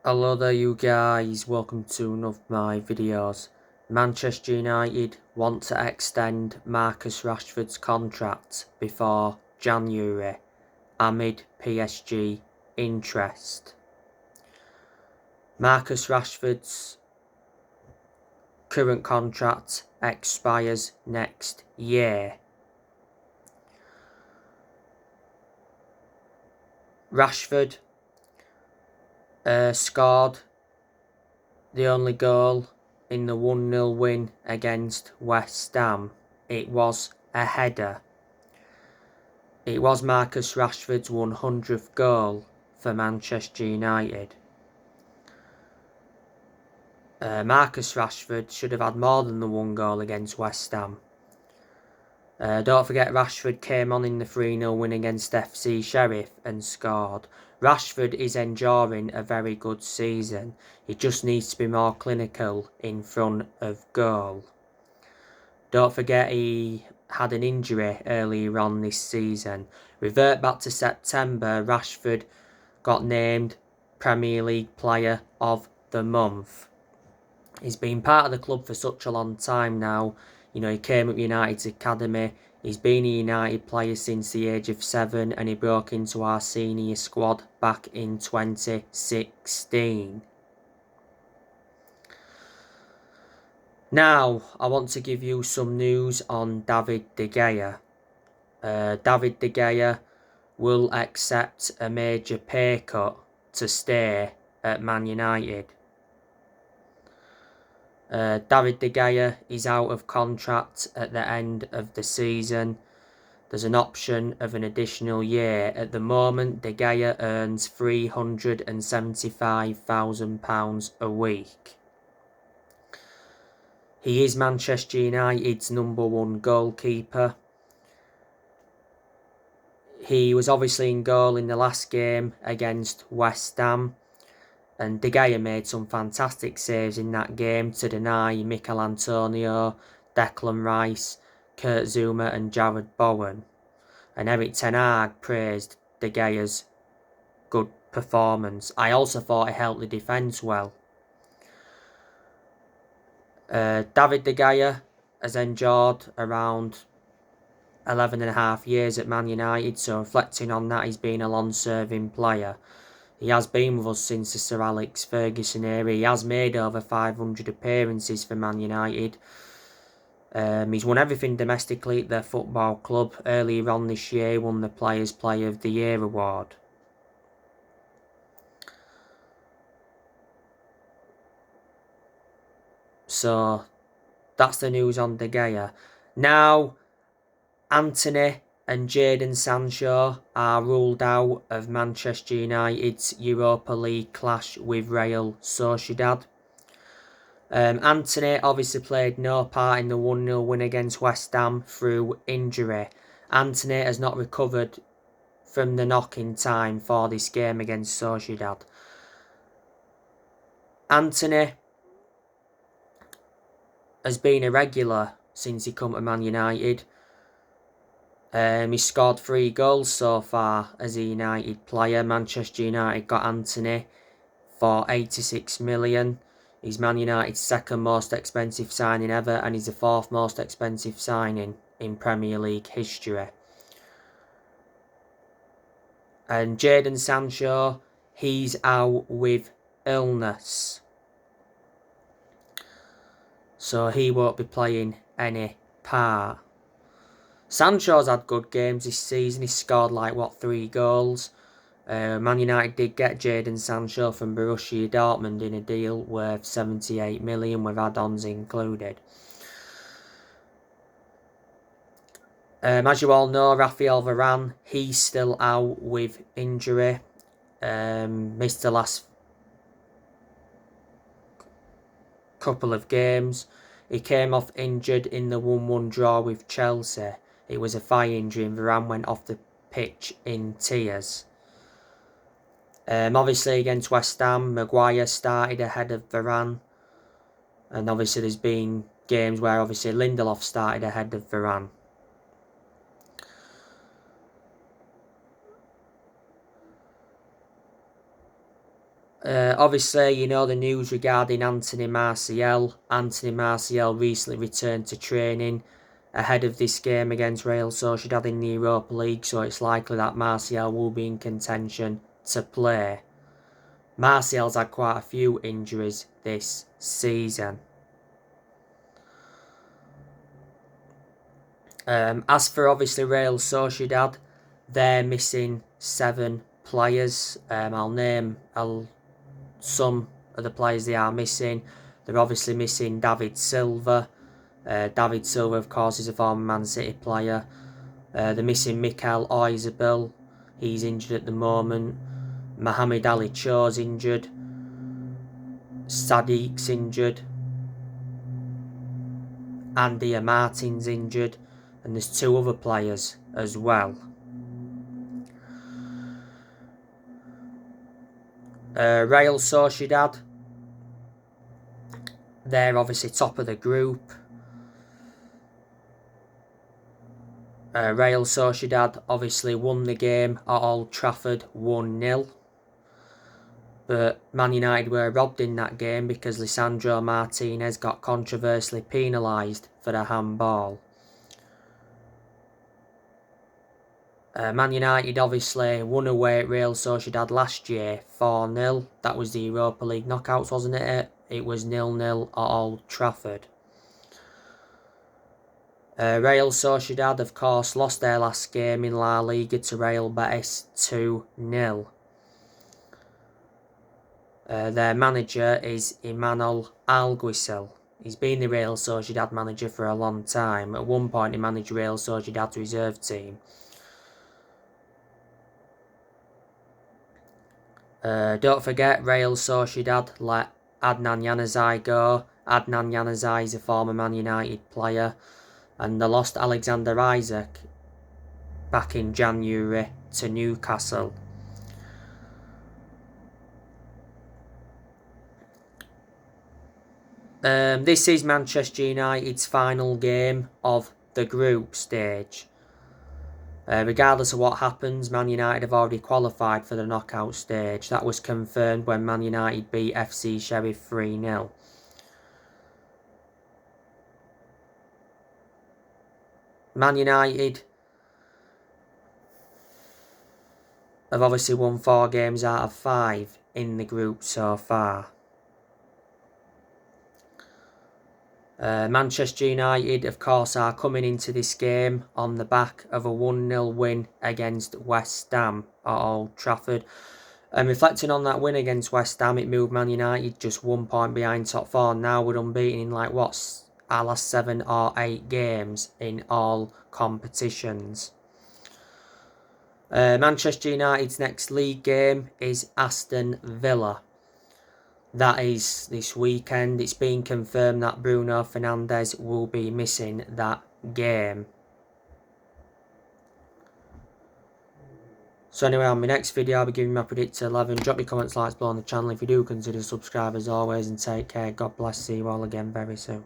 Hello there you guys, welcome to one of my videos. Manchester United want to extend Marcus Rashford's contract before January amid PSG interest. Marcus Rashford's current contract expires next year. Rashford scored the only goal in the 1-0 win against West Ham. It was a header. It was Marcus Rashford's 100th goal for Manchester United. Marcus Rashford should have had more than the one goal against West Ham. Don't forget Rashford came on in the 3-0 win against FC Sheriff and scored. Rashford is enduring a very good season. He just needs to be more clinical in front of goal. Don't forget he had an injury earlier on this season. Revert back to September, Rashford got named Premier League Player of the Month. He's been part of the club for such a long time now. You know, he came up United's academy. He's been a United player since the age of 7 and he broke into our senior squad back in 2016. Now, I want to give you some news on David De Gea. David De Gea will accept a major pay cut to stay at Man United. David De Gea is out of contract at the end of the season. There's an option of an additional year. At the moment, De Gea earns £375,000 a week. He is Manchester United's #1 goalkeeper. He was obviously in goal in the last game against West Ham. And De Gea made some fantastic saves in that game to deny Mikel Antonio, Declan Rice, Kurt Zouma and Jared Bowen. And Eric Ten Hag praised De Gea's good performance. I also thought he helped the defence well. David De Gea has endured around 11.5 years at Man United, so reflecting on that, he's been a long-serving player. He has been with us since the Sir Alex Ferguson era. He has made over 500 appearances for Man United. He's won everything domestically at their football club. Earlier on this year, he won the Players' Player of the Year award. So, that's the news on De Gea. Now, Antony and Jadon Sancho are ruled out of Manchester United's Europa League clash with Real Sociedad. Antony obviously played no part in the 1-0 win against West Ham through injury. Antony has not recovered from the knock in time for this game against Sociedad. Antony has been a regular since he come to Man United. He scored 3 goals so far as a United player. Manchester United got Antony for 86 million. He's Man United's second most expensive signing ever, and he's the 4th most expensive signing in Premier League history. And Jadon Sancho, he's out with illness, so he won't be playing any part. Sancho's had good games this season. He scored 3 goals. Man United did get Jadon Sancho from Borussia Dortmund in a deal worth 78 million with add-ons included. As you all know, Raphael Varane, he's still out with injury. Missed the last couple of games. He came off injured in the 1-1 draw with Chelsea. It was a thigh injury and Varane went off the pitch in tears. Obviously against West Ham, Maguire started ahead of Varane. And obviously there's been games where obviously Lindelof started ahead of Varane. Obviously, you know the news regarding Antony Martial. Antony Martial recently returned to training ahead of this game against Real Sociedad in the Europa League, so it's likely that Martial will be in contention to play. Martial's had quite a few injuries this season. As for obviously Real Sociedad, they're missing 7 players. I'll name some of the players they are missing. They're obviously missing David Silva. David Silva, of course, is a former Man City player. They're missing Mikel Oyarzabal. He's injured at the moment. Mohamed Ali Cho's injured. Sadiq's injured. Andy Martin's injured. And there's 2 other players as well. Real Sociedad, they're obviously top of the group. Real Sociedad obviously won the game at Old Trafford 1-0. But Man United were robbed in that game because Lisandro Martinez got controversially penalised for a handball. Man United obviously won away at Real Sociedad last year 4-0. That was the Europa League knockouts, wasn't it? It was 0-0 at Old Trafford. Real Sociedad, of course, lost their last game in La Liga to Real Betis 2-0. Their manager is Imanol Alguacil. He's been the Real Sociedad manager for a long time. At one point, he managed Real Sociedad's reserve team. Don't forget, Real Sociedad let Adnan Januzaj go. Adnan Januzaj is a former Man United player. And they lost Alexander Isak back in January to Newcastle. This is Manchester United's final game of the group stage. Regardless of what happens, Man United have already qualified for the knockout stage. That was confirmed when Man United beat FC Sheriff 3-0. Man United have obviously won 4 games out of 5 in the group so far. Manchester United, of course, are coming into this game on the back of a 1-0 win against West Ham at Old Trafford. And reflecting on that win against West Ham, it moved Man United just 1 point behind top 4. Now we're unbeaten in our last 7 or 8 games in all competitions. Manchester United's next league game is Aston Villa. That is this weekend. It's been confirmed that Bruno Fernandes will be missing that game. So anyway, on my next video I'll be giving my predictor 11. Drop your comments, likes below on the channel if you do consider subscribe as always, and take care. God bless. See you all again very soon.